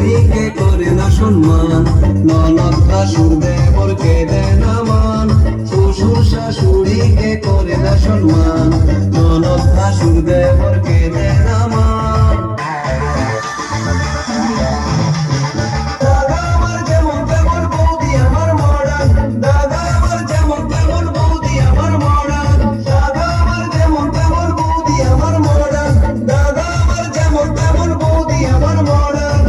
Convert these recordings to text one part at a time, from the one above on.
শাশুড়িকে করে না সম্মান, ননদ ভাসুর দেবরকে দেয় না মান। শ্বশুর শাশুড়িকে করে না সম্মান, ননদ ভাসুর দেবরকে দেয় না মান। দাদা আমার যেমন তেমন বৌদি আমার মডার্ন, দাদা আমার যেমন তেমন বৌদি আমার মডার্ন, দাদা আমার যেমন তেমন বৌদি আমার মডার্ন, দাদা আমার যেমন তেমন বৌদি আমার মডার্ন।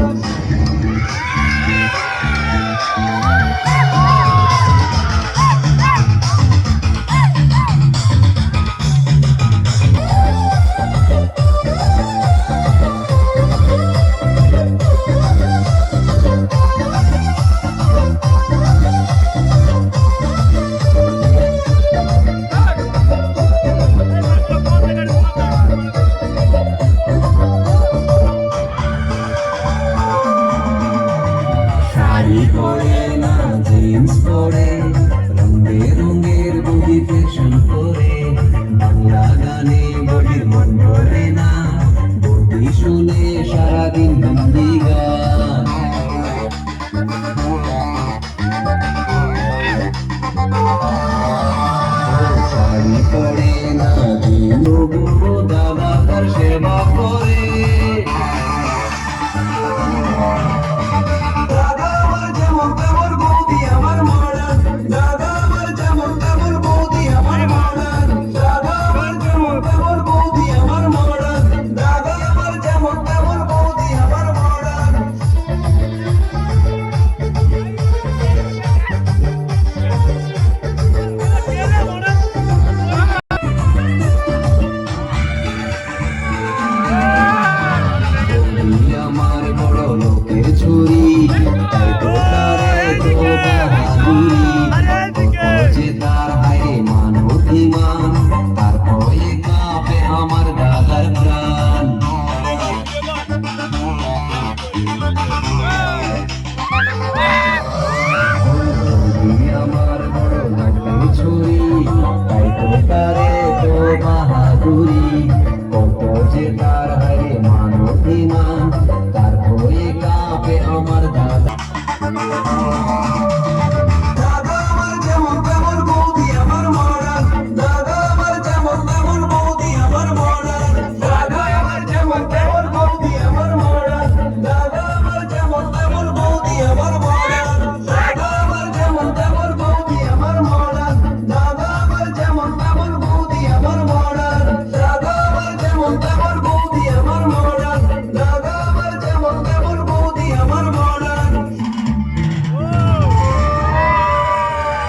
শাড়ি পরে না জিন্স পরে, রঙে রঙের বডি ফ্যাশন করে, বাংলা গানে বডির মন ভরে না, বডি শুনে সারাদিন হিন্দি গান। শাড়ি পরে না জিন্স, তবুও দাদা তার সেবা করে। দাদা আমার যেমন তেমন বৌদি আমার মডার্ন, দাদা আমার যেমন তেমন বৌদি আমার মডার্ন, দাদা আমার যেমন তেমন বৌদি আমার মডার্ন, দাদা আমার যেমন তেমন বৌদি আমার মডার্ন। আমার বড় লোকের ছুরি, তাই তো তারে তো বাহাদুরি, যে তার হায় মান অভিমান, তার ভয়ে কাঁপে আমার দাদার প্রাণ। আমার বড় লোকের ছুরি, তাই তো তারে তো বাহাদুরি, কত যে তার হায় মান অভিমান, তার ভয়ে কাঁপে আমার দাদা।